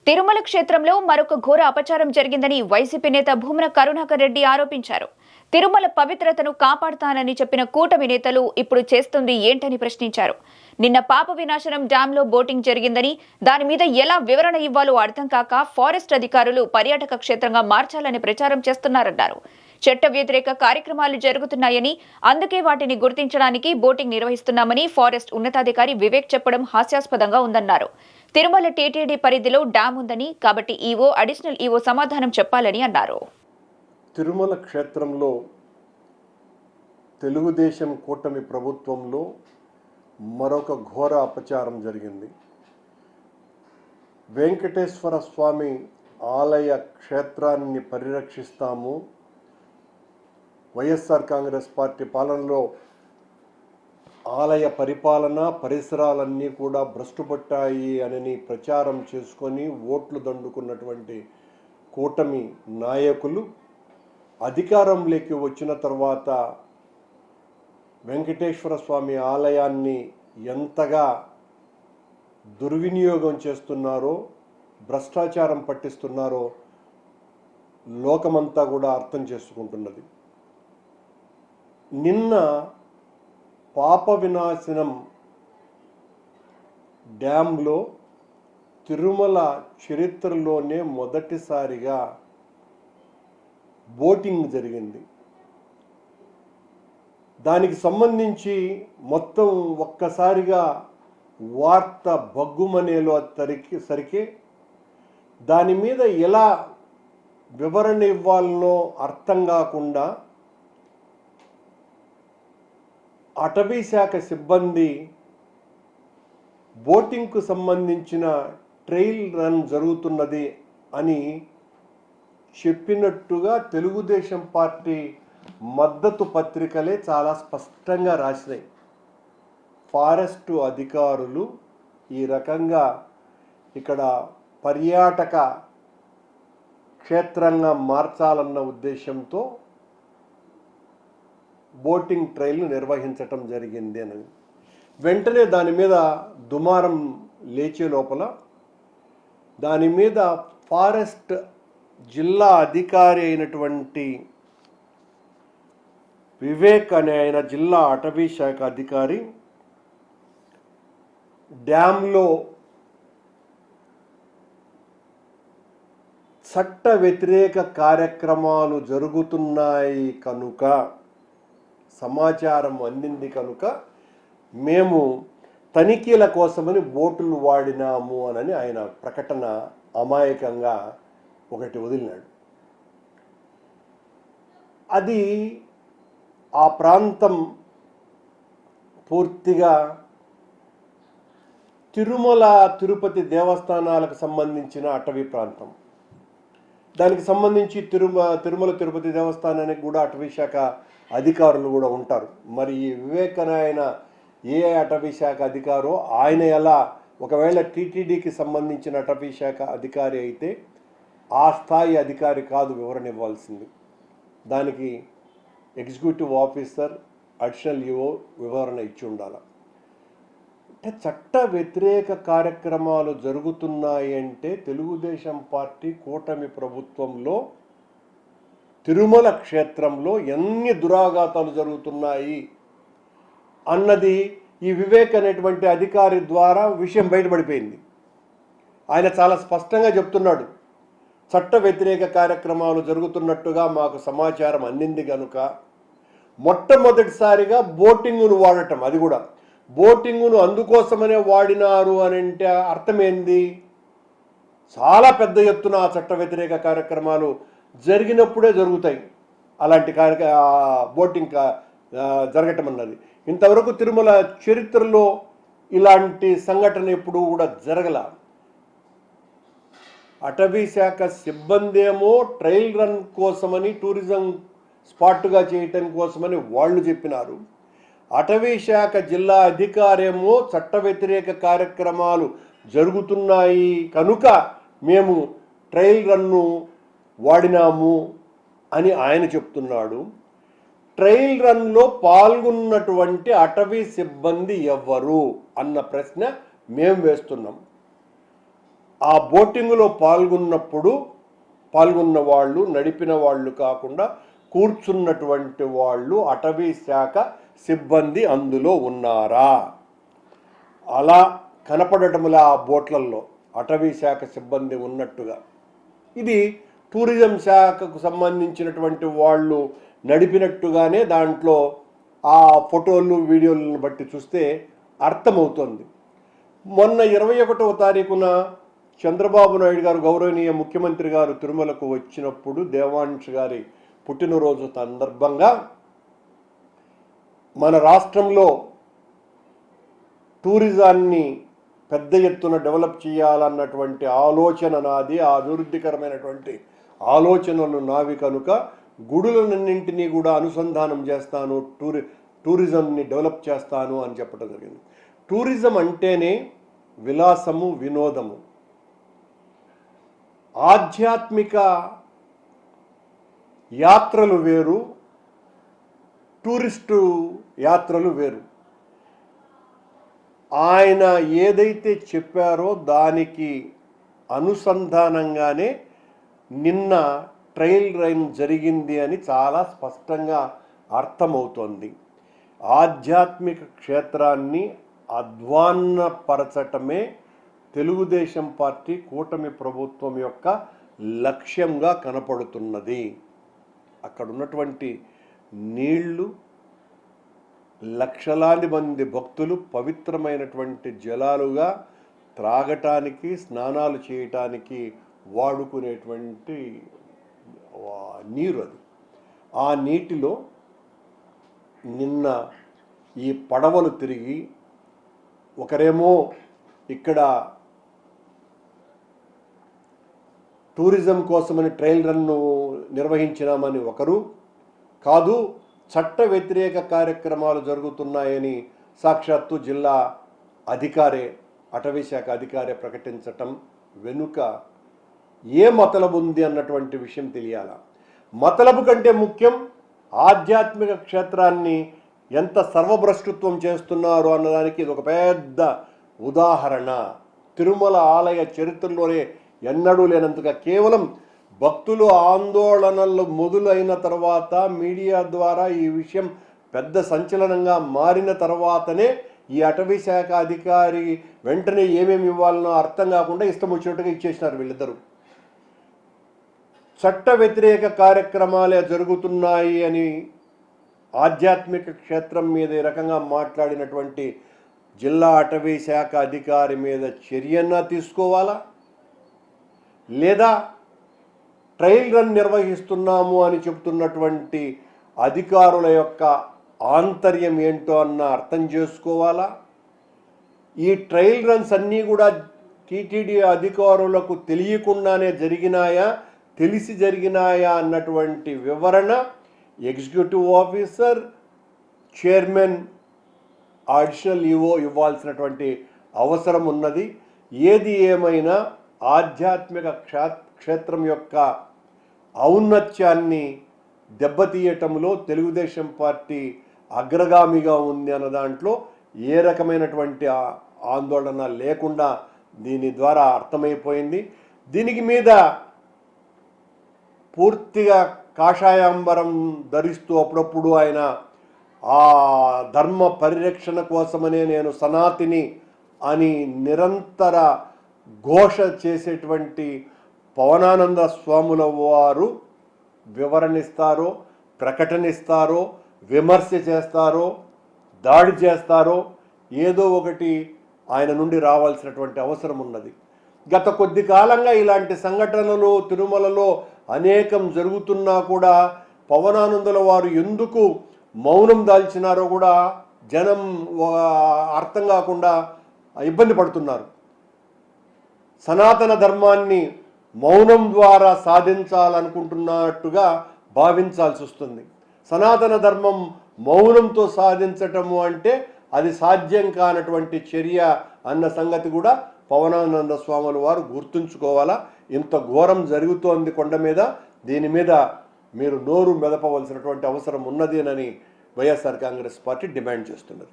తిరుమల క్షేత్రంలో మరొక ఘోర అపచారం జరిగిందని వైసీపీ నేత భూమన కరుణాకర్ రెడ్డి ఆరోపించారు. తిరుమల పవిత్రతను కాపాడుతానని చెప్పిన కూటమి నేతలు ఇప్పుడు చేస్తుంది ఏంటని ప్రశ్నించారు. నిన్న పాప వినాశనం డ్యాంలో బోటింగ్ జరిగిందని, దాని మీద ఎలా వివరణ ఇవ్వాలో అర్థం కాక ఫారెస్ట్ అధికారులు పర్యాటక క్షేత్రంగా మార్చాలని ప్రచారం చేస్తున్నారన్నారు. చట్ట వ్యతిరేక కార్యక్రమాలు జరుగుతున్నాయని, అందుకే వాటిని గుర్తించడానికి బోటింగ్ నిర్వహిస్తున్నామని ఫారెస్ట్ ఉన్నతాధికారి వివేక్ చెప్పడం హాస్యాస్పదంగా ఉందన్నారు. తిరుమల టీటీడీ పరిధిలో డ్యాం ఉందని, కాబట్టి ఈవో, అడిషనల్ ఈవో సమాధానం చెప్పాలని అన్నారు. తిరుమల క్షేత్రంలో తెలుగుదేశం కూటమి ప్రభుత్వంలో మరొక ఘోర అపచారం జరిగింది. వెంకటేశ్వర స్వామి ఆలయ క్షేత్రాన్ని పరిరక్షిస్తాము, వైఎస్ఆర్ కాంగ్రెస్ పార్టీ పాలనలో ఆలయ పరిపాలన పరిసరాలన్నీ కూడా భ్రష్టుపట్టాయి అని ప్రచారం చేసుకొని ఓట్లు దండుకున్నటువంటి కూటమి నాయకులు అధికారంలోకి వచ్చిన తర్వాత వెంకటేశ్వర స్వామి ఆలయాన్ని ఎంతగా దుర్వినియోగం చేస్తున్నారో, భ్రష్టాచారం పట్టిస్తున్నారో లోకమంతా కూడా అర్థం చేసుకుంటున్నది. నిన్న పాప వినాశనం డ్యాంలో తిరుమల చరిత్రలోనే మొదటిసారిగా బోటింగ్ జరిగింది. దానికి సంబంధించి మొత్తం ఒక్కసారిగా వార్త బగ్గుమనేలో సరికి దాని మీద ఎలా వివరణ ఇవ్వాలనో అర్థం కాకుండా అటవీ శాఖ సిబ్బంది బోటింగ్కు సంబంధించిన ట్రయల్ రన్ జరుగుతున్నది అని చెప్పినట్టుగా తెలుగుదేశం పార్టీ మద్దతు పత్రికలే చాలా స్పష్టంగా రాసినాయి. ఫారెస్టు అధికారులు ఈ రకంగా ఇక్కడ పర్యాటక క్షేత్రంగా మార్చాలన్న ఉద్దేశంతో బోటింగ్ ట్రయల్ను నిర్వహించటం జరిగింది అని వెంటనే దాని మీద దుమారం లేచే లోపల దాని మీద ఫారెస్ట్ జిల్లా అధికారి అయినటువంటి వివేక్ అనే ఆయన జిల్లా అటవీ శాఖ అధికారి డ్యాంలో చట్ట వ్యతిరేక కార్యక్రమాలు జరుగుతున్నాయి కనుక, సమాచారం అందింది కనుక మేము తనిఖీల కోసమని బోటులు వాడినాము అని ఆయన ప్రకటన అమాయకంగా ఒకటి వదిలినాడు. అది ఆ ప్రాంతం పూర్తిగా తిరుమల తిరుపతి దేవస్థానాలకు సంబంధించిన అటవీ ప్రాంతం. దానికి సంబంధించి తిరుమల తిరుపతి దేవస్థానానికి కూడా అటవీ శాఖ అధికారులు కూడా ఉంటారు. మరి ఈ వివేకనాయన ఏ అటవీ శాఖ అధికారో ఆయన ఎలా, ఒకవేళ టీటీడీకి సంబంధించిన అటవీ శాఖ అధికారి అయితే ఆ స్థాయి అధికారి కాదు వివరణ ఇవ్వాల్సింది. దానికి ఎగ్జిక్యూటివ్ ఆఫీసర్, అడిషనల్ ఈవో వివరణ ఇచ్చి ఉండాలి. అంటే చట్ట వ్యతిరేక కార్యక్రమాలు జరుగుతున్నాయి అంటే తెలుగుదేశం పార్టీ కూటమి ప్రభుత్వంలో తిరుమల క్షేత్రంలో ఎన్ని దురాఘాతాలు జరుగుతున్నాయి అన్నది ఈ వివేక్ అనేటువంటి అధికారి ద్వారా విషయం బయటపడిపోయింది. ఆయన చాలా స్పష్టంగా చెప్తున్నాడు, చట్ట వ్యతిరేక కార్యక్రమాలు జరుగుతున్నట్టుగా మాకు సమాచారం అందింది కనుక మొట్టమొదటిసారిగా బోటింగును వాడటం, అది కూడా బోటింగును అందుకోసమనే వాడినారు అని అంటే అర్థమైంది. చాలా పెద్ద ఎత్తున ఆ చట్ట వ్యతిరేక కార్యక్రమాలు జరిగినప్పుడే జరుగుతాయి అలాంటి బోటింగ్ జరగటం అన్నది. ఇంతవరకు తిరుమల చరిత్రలో ఇలాంటి సంఘటన ఎప్పుడు కూడా జరగల. అటవీ శాఖ సిబ్బంది ఏమో ట్రయల్ రన్ కోసమని, టూరిజం స్పాట్గా చేయటం కోసమని వాళ్ళు చెప్పినారు. అటవీ శాఖ జిల్లా అధికారేమో చట్ట వ్యతిరేక కార్యక్రమాలు జరుగుతున్నాయి కనుక మేము ట్రయల్ రన్ను వాడినాము అని ఆయన చెప్తున్నాడు. ట్రయల్ రన్లో పాల్గొన్నటువంటి అటవీ సిబ్బంది ఎవ్వరు అన్న ప్రశ్న మేము వేస్తున్నాం. ఆ బోటింగ్లో పాల్గొన్న వాళ్ళు, నడిపిన వాళ్ళు కాకుండా కూర్చున్నటువంటి వాళ్ళు అటవీ శాఖ సిబ్బంది అందులో ఉన్నారా? అలా కనపడటంలా ఆ బోట్లలో అటవీ శాఖ సిబ్బంది ఉన్నట్టుగా. ఇది టూరిజం శాఖకు సంబంధించినటువంటి వాళ్ళు నడిపినట్టుగానే దాంట్లో ఆ ఫోటోలు వీడియోలను బట్టి చూస్తే అర్థమవుతుంది. మొన్న 21వ తారీఖున చంద్రబాబు నాయుడు గారు, గౌరవనీయ ముఖ్యమంత్రి గారు తిరుమలకు వచ్చినప్పుడు దేవాంశ్ గారి పుట్టినరోజు సందర్భంగా మన రాష్ట్రంలో టూరిజాన్ని పెద్ద ఎత్తున డెవలప్ చేయాలన్నటువంటి ఆలోచన నాది, ఆ అభివృద్ధికరమైనటువంటి ఆలోచనలు నావి కనుక గుడులన్నింటినీ కూడా అనుసంధానం చేస్తాను, టూరిజంని డెవలప్ చేస్తాను అని చెప్పడం జరిగింది. టూరిజం అంటేనే విలాసము, వినోదము. ఆధ్యాత్మిక యాత్రలు వేరు, టూరిస్టు యాత్రలు వేరు. ఆయన ఏదైతే చెప్పారో దానికి అనుసంధానంగానే నిన్న ట్రయల్ రన్ జరిగింది అని చాలా స్పష్టంగా అర్థమవుతోంది. ఆధ్యాత్మిక క్షేత్రాన్ని అధ్వాన్నపరచటమే తెలుగుదేశం పార్టీ కూటమి ప్రభుత్వం యొక్క లక్ష్యంగా కనపడుతున్నది. అక్కడ ఉన్నటువంటి నీళ్లు, లక్షలాది మంది భక్తులు పవిత్రమైనటువంటి జలాలుగా త్రాగటానికి, స్నానాలు చేయటానికి వాడుకునేటువంటి నీరు అది. ఆ నీటిలో నిన్న ఈ పడవలు తిరిగి ఒకరేమో ఇక్కడ టూరిజం కోసమని ట్రయల్ రన్ను నిర్వహించినామని ఒకరు, కాదు చట్ట వ్యతిరేక కార్యక్రమాలు జరుగుతున్నాయని సాక్షాత్తు జిల్లా అధికారే, అటవీ శాఖ అధికారే ప్రకటించటం వెనుక ఏ మతలబు ఉంది అన్నటువంటి విషయం తెలియాల. మతలబు కంటే ముఖ్యం ఆధ్యాత్మిక క్షేత్రాన్ని ఎంత సర్వభ్రష్టత్వం చేస్తున్నారు అన్నదానికి ఇది ఒక పెద్ద ఉదాహరణ. తిరుమల ఆలయ చరిత్రలోనే ఎన్నడూ లేనంతగా కేవలం భక్తులు ఆందోళనలు మొదలైన తర్వాత మీడియా ద్వారా ఈ విషయం పెద్ద సంచలనంగా మారిన తర్వాతనే ఈ అటవీ శాఖ అధికారి వెంటనే ఏమేమి ఇవ్వాలనో అర్థం కాకుండా ఇష్టం వచ్చినట్టుగా ఇచ్చేసినారు వీళ్ళిద్దరూ. చట్ట వ్యతిరేక కార్యక్రమాలే జరుగుతున్నాయి అని ఆధ్యాత్మిక క్షేత్రం మీద ఈ రకంగా మాట్లాడినటువంటి జిల్లా అటవీ శాఖ అధికారి మీద చర్యన్నా తీసుకోవాలా, లేదా ట్రయల్ రన్ నిర్వహిస్తున్నాము అని చెబుతున్నటువంటి అధికారుల యొక్క ఆంతర్యం ఏంటో అన్న అర్థం చేసుకోవాలా? ఈ ట్రయల్ రన్స్ అన్నీ కూడా టీటీడీ అధికారులకు తెలియకుండానే జరిగినాయా, తెలిసి జరిగినాయా అన్నటువంటి వివరణ executive officer, chairman, additional EO ఇవ్వాల్సినటువంటి అవసరం ఉన్నది. ఏది ఏమైనా ఆధ్యాత్మిక క్షేత్రం యొక్క ఔన్నత్యాన్ని దెబ్బతీయటంలో తెలుగుదేశం పార్టీ అగ్రగామిగా ఉంది అన్న దాంట్లో ఏ రకమైనటువంటి ఆందోళన లేకుండా దీని ద్వారా అర్థమైపోయింది. దీనికి మీద పూర్తిగా కాషాయాంబరం ధరిస్తూ అప్పుడప్పుడు ఆయన ఆ ధర్మ పరిరక్షణ కోసమనే నేను సనాతిని అని నిరంతర ఘోష చేసేటువంటి పవనానంద స్వాముల వారు వివరణిస్తారో, ప్రకటనిస్తారో, విమర్శ చేస్తారో, దాడి చేస్తారో ఏదో ఒకటి ఆయన నుండి రావాల్సినటువంటి అవసరం ఉన్నది. గత కొద్ది కాలంగా ఇలాంటి సంఘటనలు తిరుమలలో అనేకం జరుగుతున్నా కూడా పవనానందుల వారు ఎందుకు మౌనం దాల్చినారో కూడా జనం అర్థం కాకుండా ఇబ్బంది పడుతున్నారు. సనాతన ధర్మాన్ని మౌనం ద్వారా సాధించాలనుకుంటున్నట్టుగా భావించాల్సి వస్తుంది. సనాతన ధర్మం మౌనంతో సాధించటము అంటే అది సాధ్యం కానటువంటి చర్య అన్న సంగతి కూడా పవనానంద స్వాముల వారు గుర్తుంచుకోవాలా. ఇంత ఘోరం జరుగుతోంది కొండ మీద, దీని మీద మీరు నోరు మెదపవలసినటువంటి అవసరం ఉన్నది అని వైఎస్ఆర్ కాంగ్రెస్ పార్టీ డిమాండ్ చేస్తున్నది.